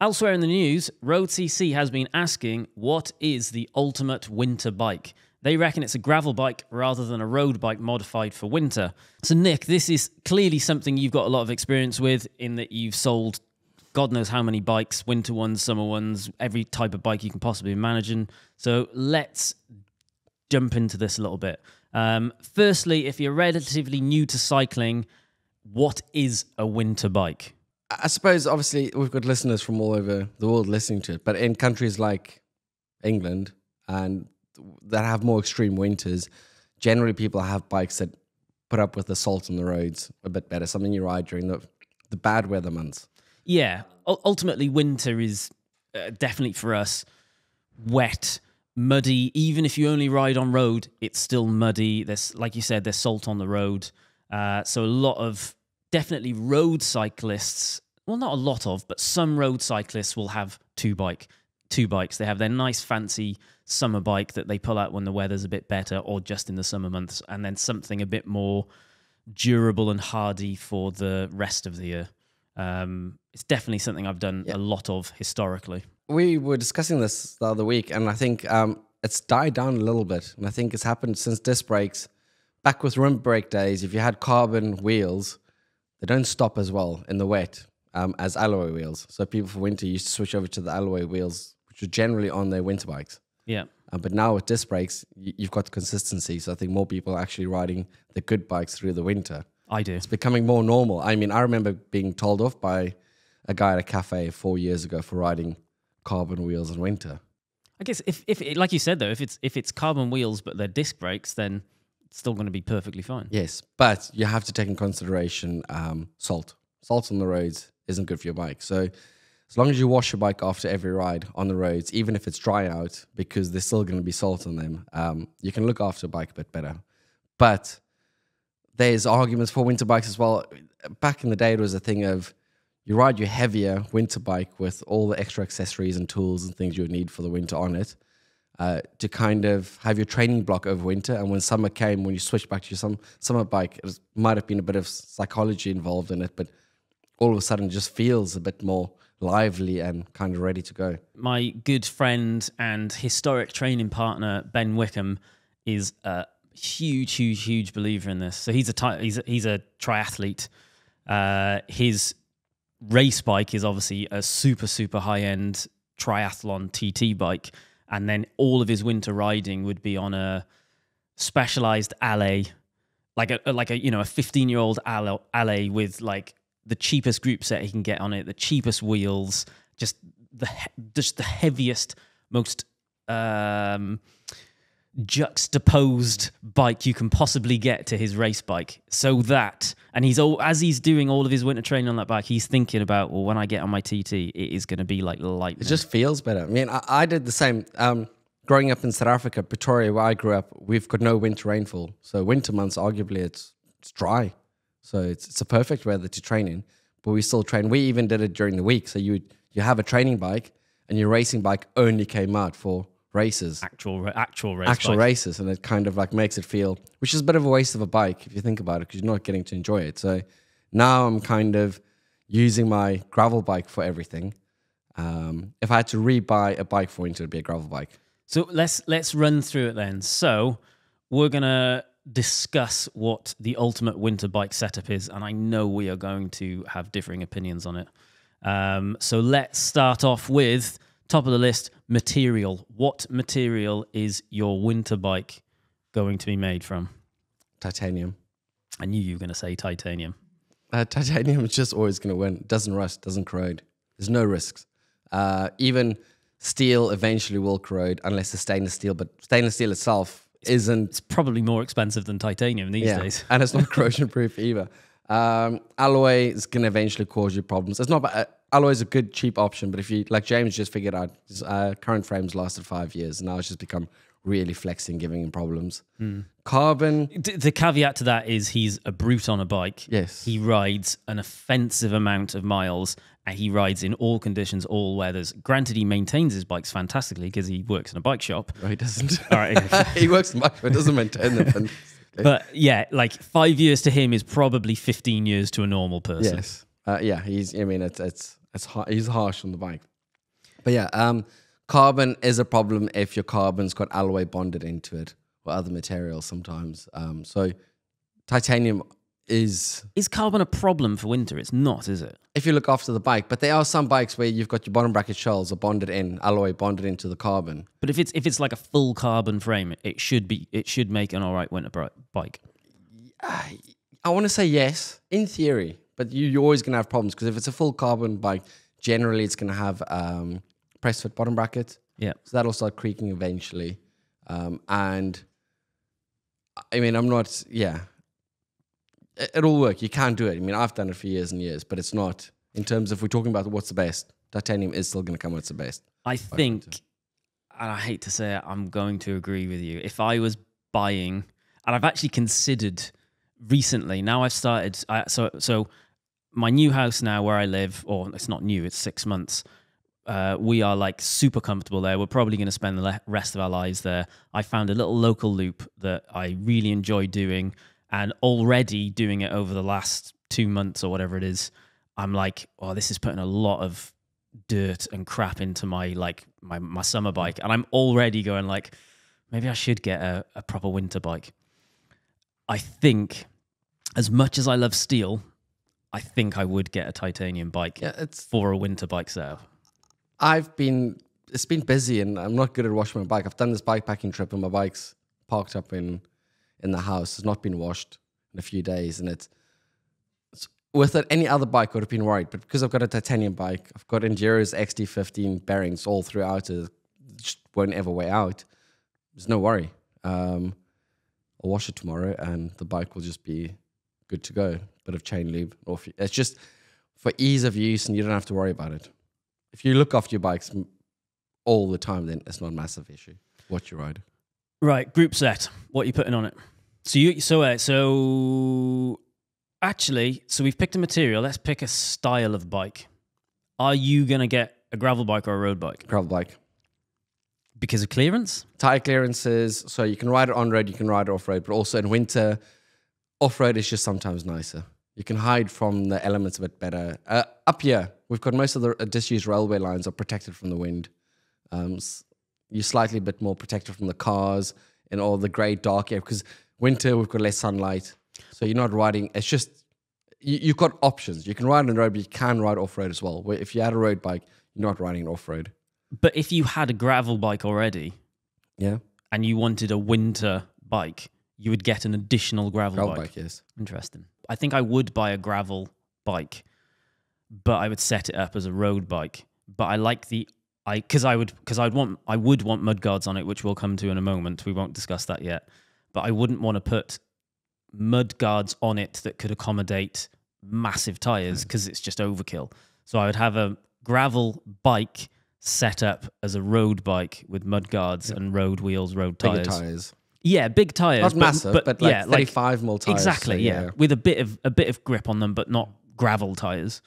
Elsewhere in the news, Road CC has been asking, what is the ultimate winter bike? They reckon it's a gravel bike rather than a road bike modified for winter. So Nick, this is clearly something you've got a lot of experience with, in that you've sold God knows how many bikes, winter ones, summer ones, every type of bike you can possibly imagine. So let's jump into this a little bit. Firstly, if you're relatively new to cycling, what is a winter bike? I suppose, obviously, we've got listeners from all over the world listening to it, but in countries like England and that have more extreme winters, generally people have bikes that put up with the salt on the roads a bit better, something you ride during the bad weather months. Yeah, ultimately winter is definitely for us wet, muddy. Even if you only ride on road, it's still muddy. There's, like you said, there's salt on the road. So a lot of definitely road cyclists, well, not a lot of, but some road cyclists will have two bikes. They have their nice fancy summer bike that they pull out when the weather's a bit better or just in the summer months, and then something a bit more durable and hardy for the rest of the year. It's definitely something I've done a lot of historically. We were discussing this the other week, and I think it's died down a little bit. And I think it's happened since disc brakes. Back with rim brake days, if you had carbon wheels, they don't stop as well in the wet as alloy wheels. So people for winter used to switch over to the alloy wheels, which are generally on their winter bikes. Yeah. But now with disc brakes, you've got consistency. So I think more people are actually riding the good bikes through the winter. I do. It's becoming more normal. I mean, I remember being told off by a guy at a cafe 4 years ago for riding carbon wheels in winter. I guess if like you said though, if it's carbon wheels but they're disc brakes, then it's still going to be perfectly fine. Yes, but you have to take in consideration salt. Salt on the roads isn't good for your bike. So as long as you wash your bike after every ride on the roads, even if it's dry out, because there's still going to be salt on them, you can look after a bike a bit better. But there's arguments for winter bikes as well. Back in the day, it was a thing of you ride your heavier winter bike with all the extra accessories and tools and things you would need for the winter on it to kind of have your training block over winter. And when summer came, when you switched back to your summer bike, it might have been a bit of psychology involved in it, but all of a sudden it just feels a bit more lively and kind of ready to go. My good friend and historic training partner, Ben Wickham, is a huge believer in this. So he's a triathlete. His race bike is obviously a super high-end triathlon TT bike, and then all of his winter riding would be on a specialized alley, like a 15-year-old alley with like the cheapest group set he can get on it, the cheapest wheels, just the heaviest, most juxtaposed bike you can possibly get to his race bike. So that, and as he's doing all of his winter training on that bike, he's thinking about, well, when I get on my TT, it is going to be like lightning. It just feels better. I mean, I did the same. Growing up in South Africa, Pretoria, where I grew up, we've got no winter rainfall. So winter months, arguably, it's dry. So it's a perfect weather to train in. But we still train. We even did it during the week. So you have a training bike, and your racing bike only came out for races, actual races, and it kind of like makes it feel, which is a bit of a waste of a bike if you think about it, because you're not getting to enjoy it. So now I'm kind of using my gravel bike for everything. If I had to rebuy a bike for winter, it'd be a gravel bike. So let's run through it then. So we're gonna discuss what the ultimate winter bike setup is, and I know we are going to have differing opinions on it. So let's start off with top of the list, material. What material is your winter bike going to be made from? Titanium. I knew you were going to say titanium. Titanium is just always going to win. It doesn't rust, doesn't corrode. There's no risks. Even steel eventually will corrode unless it's stainless steel, but stainless steel itself isn't... It's probably more expensive than titanium these days. And it's not corrosion proof either. Alloy is going to eventually cause you problems. It's not... alloy is a good, cheap option, but if you, like James just figured out, his current frames lasted 5 years. Now it's just become really flexing, giving him problems. Carbon... The caveat to that is he's a brute on a bike. Yes. He rides an offensive amount of miles, and he rides in all conditions, all weathers. Granted, he maintains his bikes fantastically because he works in a bike shop. No, he doesn't. All right. He works in a bike shop, doesn't maintain them. But yeah, like 5 years to him is probably 15 years to a normal person. Yes. Yeah, he's harsh on the bike. But yeah, carbon is a problem if your carbon's got alloy bonded into it or other materials sometimes. So titanium is carbon a problem for winter? It's not, is it? if you look after the bike, but there are some bikes where you've got your bottom bracket shells are bonded in, alloy bonded into the carbon. But if it's like a full carbon frame, it should make an all right winter bike. I want to say yes, in theory, but you're always going to have problems because if it's a full carbon bike, generally it's going to have press fit bottom bracket. Yeah. So that'll start creaking eventually. And I mean, it'll work. You can do it. I mean, I've done it for years and years, but it's not, in terms of we're talking about what's the best, titanium is still going to come out the best. I think, and I hate to say it, I'm going to agree with you. If I was buying, and I've actually considered recently, now I've started, so my new house now where I live, or it's not new, it's 6 months, we are like super comfortable there. We're probably going to spend the rest of our lives there. I found a little local loop that I really enjoy doing, and already doing it over the last 2 months or whatever it is, I'm like, oh, this is putting a lot of dirt and crap into my summer bike. And I'm already going like, maybe I should get a proper winter bike. I think, as much as I love steel, I think I would get a titanium bike for a winter bike setup. It's been busy and I'm not good at washing my bike. I've done this bike packing trip and my bike's parked up in the house. It's not been washed in a few days, and it's with it, any other bike I would have been worried. But because I've got a titanium bike, I've got Enduro's XD15 bearings all throughout it, just won't ever wear out. There's no worry. I'll wash it tomorrow and the bike will just be good to go. Bit of chain lube. It's just for ease of use and you don't have to worry about it. If you look after your bikes all the time, then it's not a massive issue. What you ride. Right, group set. What are you putting on it? So we've picked a material. Let's pick a style of bike. Are you gonna get a gravel bike or a road bike? Gravel bike. Because of clearance? Tire clearances. So you can ride it on road, you can ride it off road, but also in winter, off road is just sometimes nicer. You can hide from the elements a bit better. Up here, we've got most of the disused railway lines are protected from the wind. You're slightly a bit more protected from the cars and all the grey dark air because winter we've got less sunlight, so you're not riding. It's just you've got options. You can ride on the road, but you can ride off road as well. Where if you had a road bike, you're not riding off road. But if you had a gravel bike already, yeah, and you wanted a winter bike, you would get an additional gravel bike. Yes, interesting. I think I would buy a gravel bike, but I would set it up as a road bike. But I like I would want mud guards on it, which we'll come to in a moment. We won't discuss that yet. But I wouldn't want to put mud guards on it that could accommodate massive tires because it's just overkill. So I would have a gravel bike set up as a road bike with mud guards and road wheels, road tires. Bigger tires. Yeah, big tires. Not massive, but like yeah, 35 mil tires. Exactly, so yeah. With a bit of grip on them, but not gravel tires.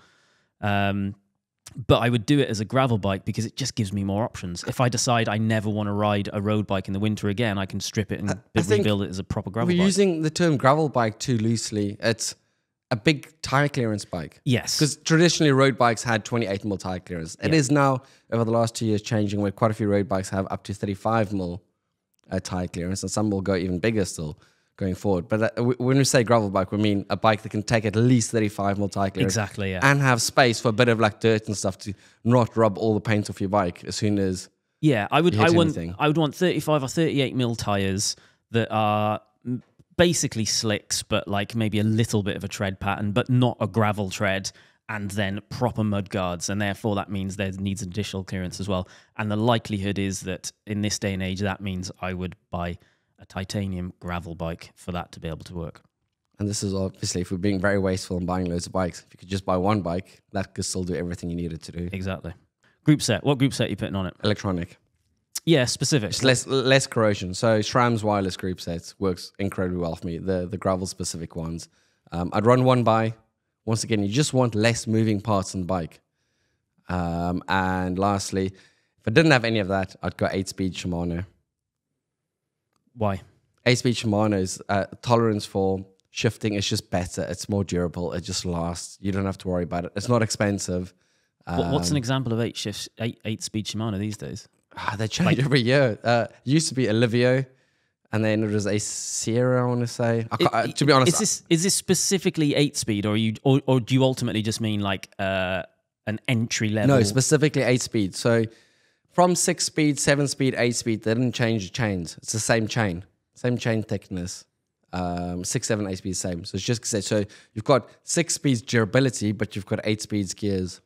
But I would do it as a gravel bike because it just gives me more options. If I decide I never want to ride a road bike in the winter again, I can strip it and rebuild it as a proper gravel bike. We're using the term gravel bike too loosely. It's a big tire clearance bike. Yes. Because traditionally road bikes had 28 mil tire clearance. It is now, over the last 2 years, changing where quite a few road bikes have up to 35 mil tire clearance, and some will go even bigger still going forward. But when we say gravel bike, we mean a bike that can take at least 35 mil tire clearance. Exactly, yeah. And have space for a bit of like dirt and stuff to not rub all the paint off your bike as soon as I would want 35 or 38 mil tires that are basically slicks, but like maybe a little bit of a tread pattern, but not a gravel tread, and then proper mud guards. And therefore that means there needs additional clearance as well. And the likelihood is that in this day and age, that means I would buy a titanium gravel bike for that to be able to work. And this is obviously if we're being very wasteful and buying loads of bikes. If you could just buy one bike, that could still do everything you need it to do. Exactly. Group set. What group set are you putting on it? Electronic. Yeah, specific. It's less corrosion. So SRAM's wireless group sets works incredibly well for me. The gravel specific ones. I'd run one by. Once again, you just want less moving parts on the bike. And lastly, if I didn't have any of that, I'd go 8-speed Shimano. Why? 8-speed Shimano's tolerance for shifting is just better. It's more durable. It just lasts. You don't have to worry about it. It's not expensive. What's an example of eight speed Shimano these days? They change every year. It used to be Olivio, and then it was a Sierra, I want to say. To be honest, is this specifically 8-speed, or do you ultimately just mean like an entry level? No, specifically 8-speed. So from 6-speed, 7-speed, 8-speed, they didn't change the chains. It's the same chain thickness. 6, 7, 8 speeds same. So it's just so you've got 6 speeds durability, but you've got 8 speeds gears.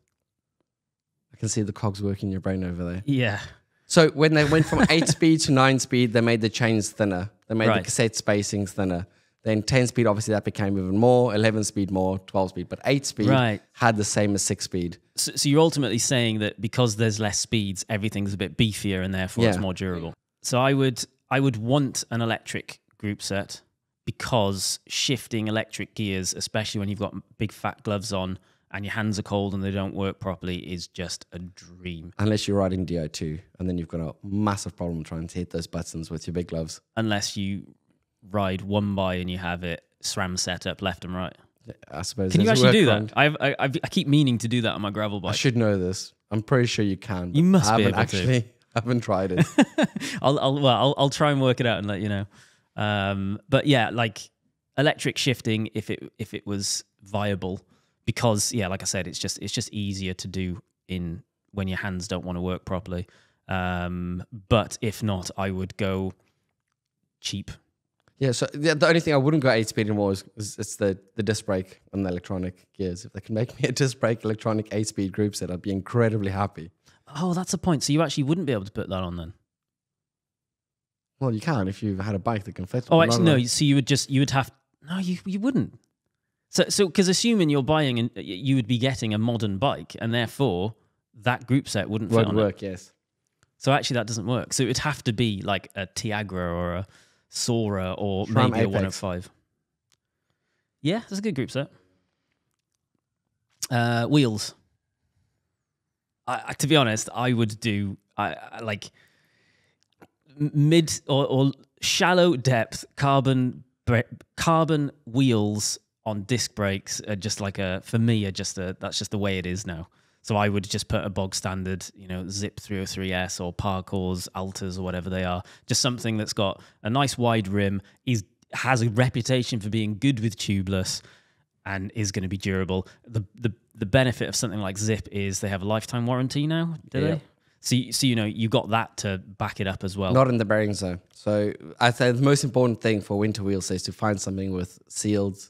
I can see the cogs working in your brain over there. Yeah. So when they went from 8 speed to 9 speed, they made the chains thinner. They made the cassette spacings thinner. Then 10 speed, obviously that became even more, 11 speed more, 12 speed. But 8 speed had the same as 6 speed. So you're ultimately saying that because there's less speeds, everything's a bit beefier and therefore it's more durable. So I would want an electric group set, because shifting electric gears, especially when you've got big fat gloves on and your hands are cold and they don't work properly, is just a dream. Unless you're riding DO2, and then you've got a massive problem trying to hit those buttons with your big gloves. Unless you ride one by and you have it SRAM set up left and right. I suppose. Can you actually do that? I keep meaning to do that on my gravel bike. I should know this. I'm pretty sure you can. You must be able to. I haven't tried it. I'll try and work it out and let you know. But yeah, like electric shifting, if it was viable, because like I said, it's just easier to do when your hands don't want to work properly. But if not, I would go cheap. Yeah, so the only thing I wouldn't go 8-speed anymore is it's the disc brake and the electronic gears. If they can make me a disc brake electronic 8-speed group set, I'd be incredibly happy. Oh, that's a point. So you actually wouldn't be able to put that on then? Well, you can if you've had a bike that can fit. Oh, actually, no. So you would have. No, you wouldn't. So because assuming you're buying and you would be getting a modern bike, and therefore that group set wouldn't fit on work. it. Yes. So actually, that doesn't work. So it would have to be like a Tiagra or a Sora or SRAM maybe Apex. A 105. Yeah, that's a good group set. Wheels. To be honest, I would do like mid or shallow depth carbon wheels on disc brakes are just like for me that's just the way it is now. So I would just put a bog standard, Zip 303S or Parcours Altas or whatever they are, just something that's got a nice wide rim, has a reputation for being good with tubeless, and is going to be durable. The benefit of something like Zip is they have a lifetime warranty now, do they? So you got that to back it up as well. Not in the bearings though. So I think the most important thing for winter wheels is to find something with sealed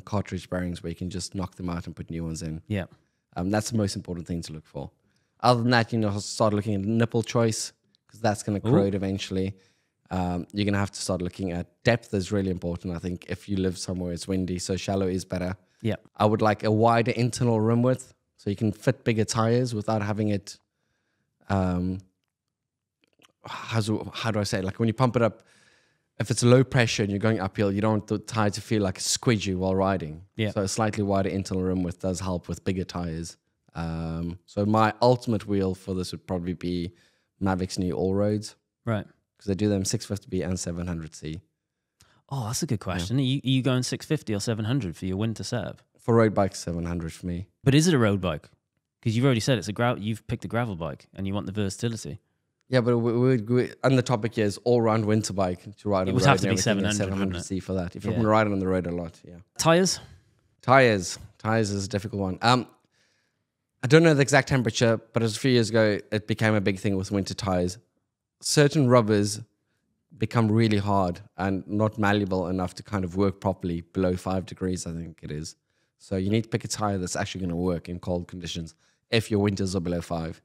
cartridge bearings where you can just knock them out and put new ones in. Yeah. That's the most important thing to look for. Other than that, start looking at nipple choice, because that's going to corrode eventually. You're going to have to start looking at depth is really important. I think if you live somewhere it's windy, so shallow is better. Yeah. I would like a wider internal rim width so you can fit bigger tires without having it. How do I say it? Like when you pump it up, if it's low pressure and you're going uphill, you don't want the tire to feel like a squidgy while riding. Yeah. So a slightly wider internal rim width does help with bigger tires. So my ultimate wheel for this would probably be Mavic's new All Roads. Right. Because they do them 650B and 700C. Oh, that's a good question. Yeah. Are you going 650 or 700 for your winter setup? For road bikes, 700 for me. But is it a road bike? Because you've already said you've picked a gravel bike and you want the versatility. Yeah, but and the topic here is all-round winter bike to ride on the road. It would have to be 700C for that. If you're going to ride on the road a lot, yeah. Tires is a difficult one. I don't know the exact temperature, but a few years ago, it became a big thing with winter tires. Certain rubbers become really hard and not malleable enough to kind of work properly below 5 degrees, I think it is. So you need to pick a tire that's actually going to work in cold conditions if your winters are below 5.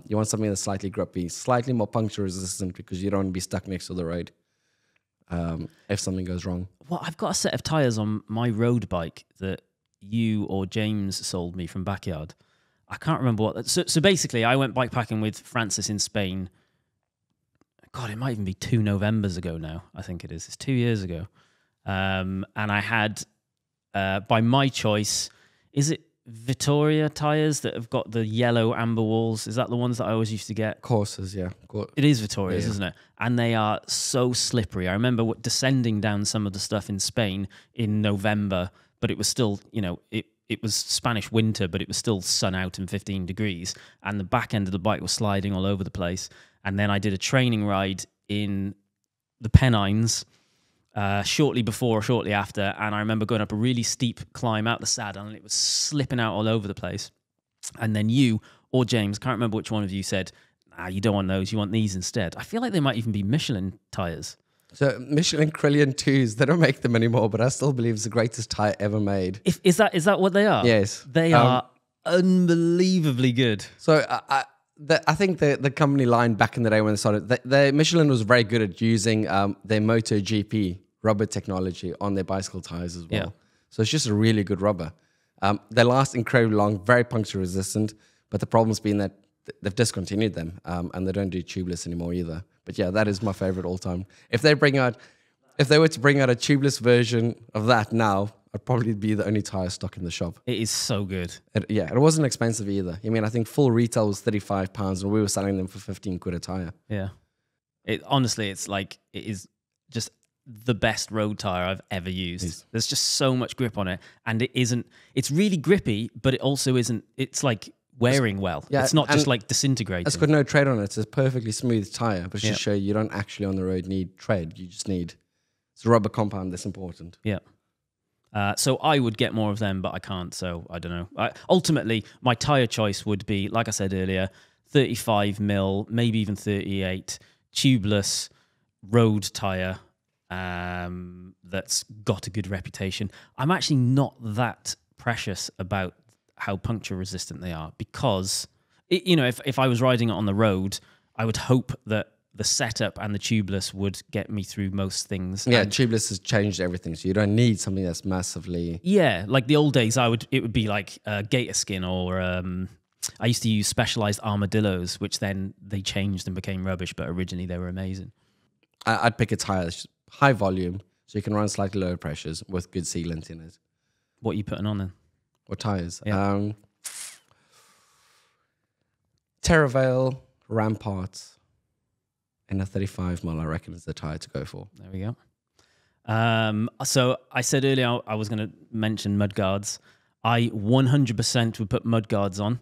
You want something that's slightly grippy, slightly more puncture resistant, because you don't want to be stuck next to the road if something goes wrong. Well, I've got a set of tyres on my road bike that you or James sold me from Backyard. I can't remember what. So basically, I went bikepacking with Francis in Spain. God, it might even be 2 Novembers ago now. I think it is. It's 2 years ago. And I had, by my choice, is it Vittoria tyres that have got the yellow amber walls? Is that the ones that I always used to get? Courses, yeah. It is Vittoria's, isn't it? And they are so slippery. I remember descending down some of the stuff in Spain in November, but it was still, it was Spanish winter, but it was still sun out and 15 degrees, and the back end of the bike was sliding all over the place. And then I did a training ride in the Pennines shortly before or shortly after, and I remember going up a really steep climb out the saddle, and it was slipping out all over the place. And then you or James, can't remember which one of you, said, you don't want those, you want these instead. I feel like they might even be Michelin tyres. So Michelin Krillian 2s, they don't make them anymore, but I still believe it's the greatest tyre ever made. Is that what they are? Yes. They are unbelievably good. So I think the company line back in the day when they started, Michelin was very good at using their MotoGP rubber technology on their bicycle tyres as well. Yeah. So it's just a really good rubber. They last incredibly long, very puncture resistant, but the problem's been that they've discontinued them and they don't do tubeless anymore either. But yeah, that is my favorite all time. If they were to bring out a tubeless version of that now, I'd probably be the only tire stock in the shop. It is so good. It wasn't expensive either. I mean, I think full retail was £35 and we were selling them for 15 quid a tire. Yeah. Honestly, it's like, it is just the best road tire I've ever used. There's just so much grip on it, and it's really grippy, but it also isn't, it's like wearing well. Yeah, it's not just like disintegrating. It's got no tread on it. It's a perfectly smooth tire, but just show you don't actually on the road need tread. You just need, it's a rubber compound that's important. Yeah. So I would get more of them, but I can't, so I don't know. Ultimately, my tire choice would be, like I said earlier, 35 mil, maybe even 38, tubeless road tire that's got a good reputation. I'm actually not that precious about how puncture resistant they are, because if I was riding it on the road, I would hope that the setup and the tubeless would get me through most things. Yeah, tubeless has changed everything, so you don't need something that's massively... Yeah, like the old days, it would be like gator skin, or I used to use Specialized armadillos, which then they changed and became rubbish, but originally they were amazing. I'd pick a tire that's high volume, so you can run slightly lower pressures with good sealant in it. What are you putting on then? What tires? Yeah. Terravale, Ramparts, and a 35 mil, I reckon, is the tire to go for. There we go. So I said earlier I was going to mention mudguards. I 100% would put mudguards on,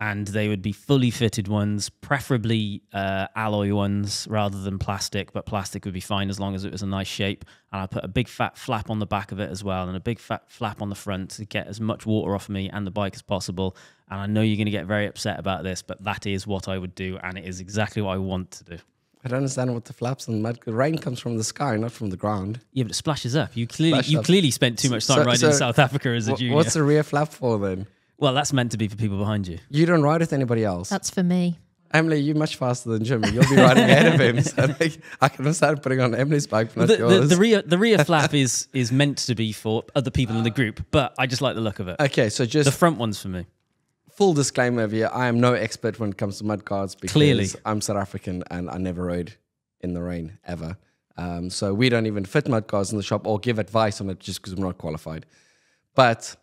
and they would be fully fitted ones, preferably alloy ones rather than plastic, but plastic would be fine as long as it was a nice shape. And I put a big fat flap on the back of it as well, and a big fat flap on the front to get as much water off me and the bike as possible. And I know you're going to get very upset about this, but that is what I would do, and it is exactly what I want to do. I don't understand what the flaps and mud. Rain comes from the sky, not from the ground. Yeah, but it splashes up. You clearly spent too much time riding in South Africa as a junior. What's the rear flap for then? Well, that's meant to be for people behind you. You don't ride with anybody else. That's for me. Emily, you're much faster than Jimmy. You'll be riding ahead of him. So I can understand putting on Emily's bike, but not yours. The rear flap is meant to be for other people in the group, but I just like the look of it. Okay, so just... The front one's for me. Full disclaimer here, I am no expert when it comes to mudguards because Clearly. I'm South African and I never rode in the rain, ever. So we don't even fit mudguards in the shop or give advice on it just because we're not qualified. But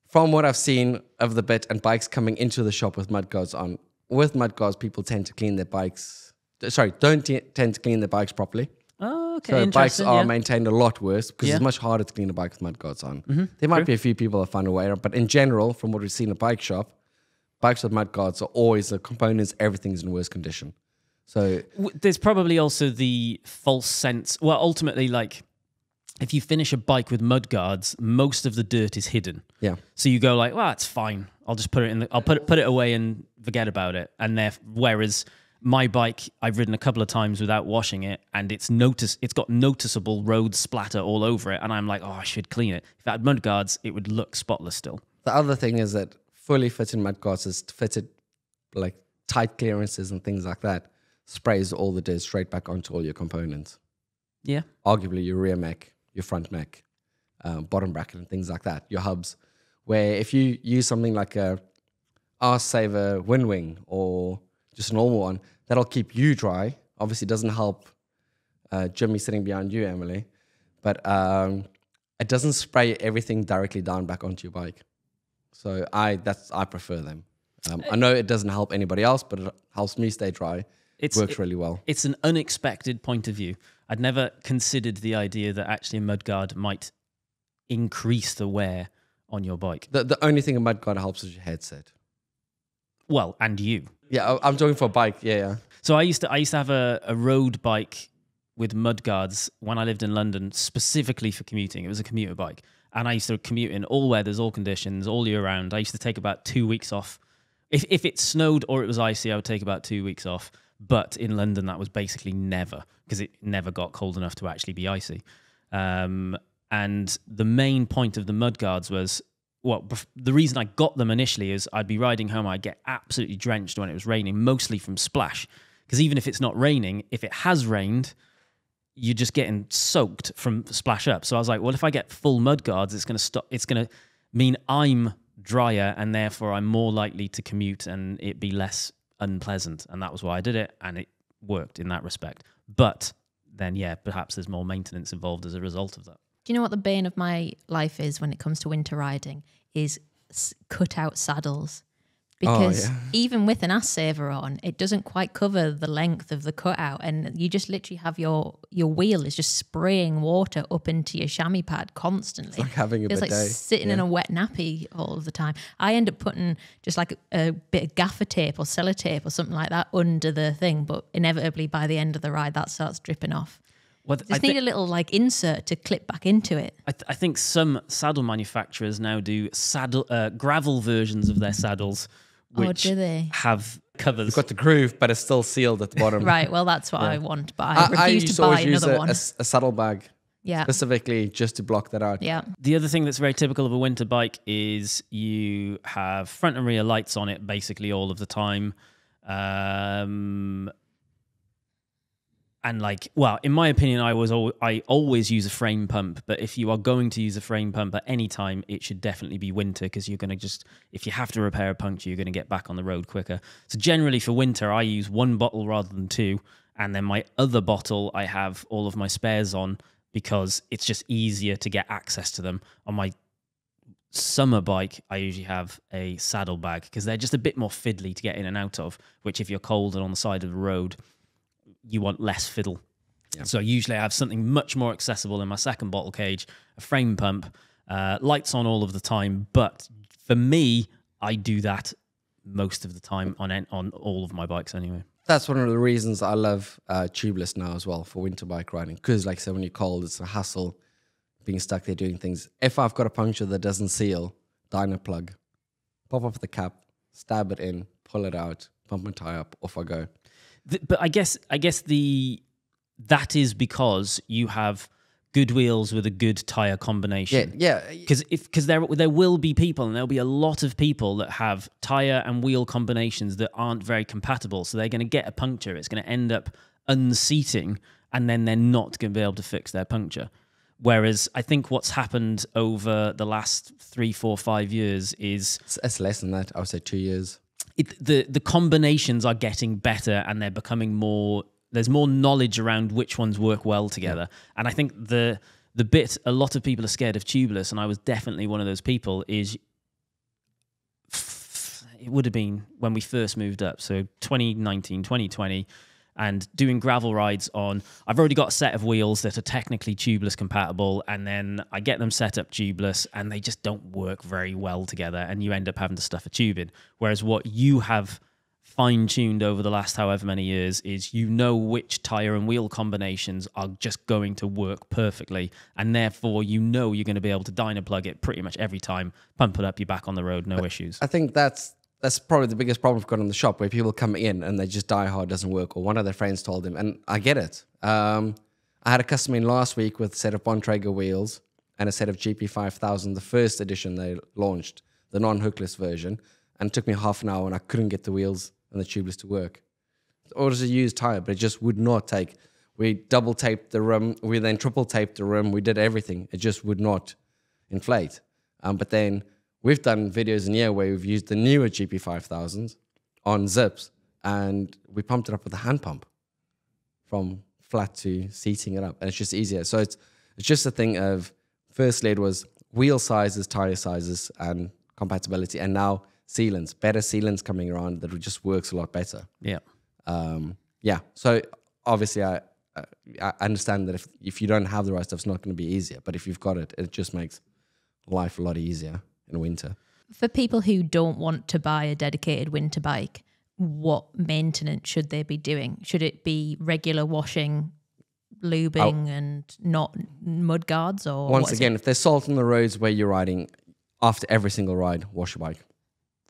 from what I've seen of the bit and bikes coming into the shop with mudguards on, with mudguards, people tend to clean their bikes. Sorry, don't tend to clean their bikes properly. Oh, okay. So bikes are maintained a lot worse because it's much harder to clean a bike with mudguards on. There might be a few people that find a way, but in general, from what we've seen in a bike shop, bikes with mudguards are always, the components, everything's in worse condition. So there's probably also the false sense. Well, ultimately, like, if you finish a bike with mudguards, most of the dirt is hidden. Yeah. So you go like, well, it's fine. I'll just put it in. I'll put it away and forget about it. And whereas my bike, I've ridden a couple of times without washing it, and it's got noticeable road splatter all over it. And I'm like, oh, I should clean it. If it had mudguards, it would look spotless still. The other thing is that fully fitted mudguards is fitted like tight clearances and things like that. Sprays all the dirt straight back onto all your components. Yeah. Arguably your rear mech, your front mech, bottom bracket and things like that, your hubs. Where if you use something like a Arse Saver Wind Wing or just a normal one, that'll keep you dry. Obviously doesn't help Jimmy sitting behind you, Emily. But it doesn't spray everything directly down back onto your bike. So I prefer them. I know it doesn't help anybody else, but it helps me stay dry. It works really well. It's an unexpected point of view. I'd never considered the idea that actually a mudguard might increase the wear on your bike. The only thing a mudguard helps is your headset. Well, and you. Yeah, I'm talking for a bike. Yeah. So I used to have a road bike with mudguards when I lived in London, specifically for commuting. It was a commuter bike. And I used to commute in all weathers, all conditions, all year round. I used to take about 2 weeks off. If it snowed or it was icy, I would take about 2 weeks off. But in London, that was basically never, because it never got cold enough to actually be icy. And the main point of the mudguards was, well, the reason I got them initially is I'd be riding home, I'd get absolutely drenched when it was raining, mostly from splash. Because even if it's not raining, if it has rained, you're just getting soaked from splash up. So I was like, well, if I get full mudguards, it's going to mean I'm drier, and therefore I'm more likely to commute and it be less unpleasant. And that was why I did it, and it worked in that respect. But then, yeah, perhaps there's more maintenance involved as a result of that. Do you know what the bane of my life is when it comes to winter riding? Is cut out saddles. Because even with an ass saver on, it doesn't quite cover the length of the cutout, and you just literally have your wheel is just spraying water up into your chamois pad constantly. It's like having a bidet. It's like sitting in a wet nappy all of the time. I end up putting just like a bit of gaffer tape or sellotape or something like that under the thing, but inevitably by the end of the ride that starts dripping off. Well, just need a little like insert to clip back into it. I think some saddle manufacturers now do gravel versions of their saddles, which do they? Have covers. You've got the groove, but it's still sealed at the bottom. Right, well, that's what I want, but I refuse to buy another one. A saddle bag specifically just to block that out. Yeah. The other thing that's very typical of a winter bike is you have front and rear lights on it basically all of the time. And like, well, in my opinion, I always use a frame pump. But if you are going to use a frame pump at any time, it should definitely be winter, because you're going to if you have to repair a puncture, you're going to get back on the road quicker. So generally for winter, I use one bottle rather than two. And then my other bottle, I have all of my spares on, because it's just easier to get access to them. On my summer bike, I usually have a saddle bag, because they're just a bit more fiddly to get in and out of, which if you're cold and on the side of the road, you want less fiddle. Yeah. So usually I have something much more accessible in my second bottle cage, a frame pump, lights on all of the time. But for me, I do that most of the time on all of my bikes anyway. That's one of the reasons I love tubeless now as well for winter bike riding. Because like I said, when you're cold, it's a hassle being stuck there doing things. If I've got a puncture that doesn't seal, dyno plug, pop off the cap, stab it in, pull it out, pump my tire up, off I go. But I guess that is because you have good wheels with a good tire combination. Yeah. Because there will be people, and there'll be a lot of people that have tire and wheel combinations that aren't very compatible. So they're going to get a puncture. It's going to end up unseating, and then they're not going to be able to fix their puncture. Whereas I think what's happened over the last 3, 4, 5 years is... It's less than that. I would say 2 years. The to are getting better, and they're becoming more... There's more knowledge around which ones work well together. Yeah. And I think the bit a lot of people are scared of tubeless, and I was definitely one of those people, is... It would have been when we first moved up, so 2019, 2020... and doing gravel rides on, I've already got a set of wheels that are technically tubeless compatible, and then I get them set up tubeless, and they just don't work very well together, and you end up having to stuff a tube in. Whereas what you have fine-tuned over the last however many years is you know which tyre and wheel combinations are just going to work perfectly, and therefore you know you're going to be able to dyno plug it pretty much every time, pump it up, you're back on the road, no issues. I think that's probably the biggest problem we've got in the shop, where people come in and they just die hard, doesn't work, or one of their friends told them, and I get it. I had a customer in last week with a set of Bontrager wheels and a set of GP5000, the first edition they launched, the non-hookless version, and it took me half an hour, and I couldn't get the wheels and the tubeless to work. It was a used tire, but it just would not take. We double taped the rim, we then triple taped the rim, we did everything. It just would not inflate. But then we've done videos in here where we've used the newer GP5000s on zips, and we pumped it up with a hand pump from flat to seating it up, and it's just easier. So it's just a thing of, firstly it was wheel sizes, tire sizes, and compatibility, and now sealants, better sealants coming around that just works a lot better. Yeah. So obviously I understand that if you don't have the right stuff, it's not going to be easier, but if you've got it, it just makes life a lot easier. in winter. For people who don't want to buy a dedicated winter bike, what maintenance should they be doing? Should it be regular washing, lubing, and not mud guards? Or once again, if there's salt on the roads where you're riding, after every single ride, wash your bike.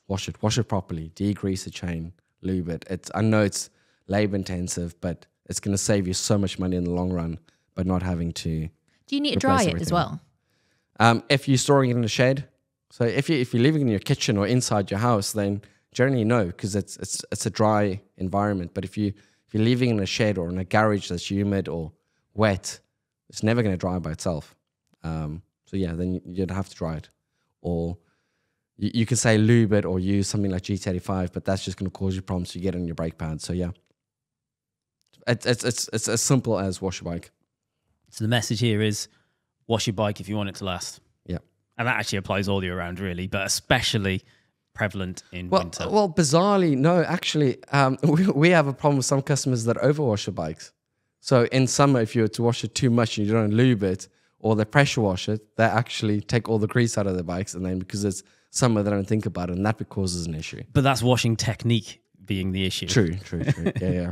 Wash it properly. Degrease the chain, lube it. I know it's labor intensive, but it's going to save you so much money in the long run by not having to. Do you need to dry it as well? If you're storing it in a shed, so if you're leaving it in your kitchen or inside your house, then generally no, because it's a dry environment. But if you're leaving it in a shed or in a garage that's humid or wet, it's never going to dry by itself. So yeah, then you'd have to dry it, or you can say lube it or use something like GT85, but that's just going to cause you problems to get on your brake pads. So yeah, it's as simple as wash your bike. So the message here is wash your bike if you want it to last. Yeah. And that actually applies all year round, really, but especially prevalent in winter. Well, bizarrely, no, actually, we have a problem with some customers that overwash their bikes. So in summer, if you were to wash it too much and you don't lube it or they pressure wash it, they actually take all the grease out of their bikes. And then because it's summer, they don't think about it, and that causes an issue. But that's washing technique being the issue. True. Yeah.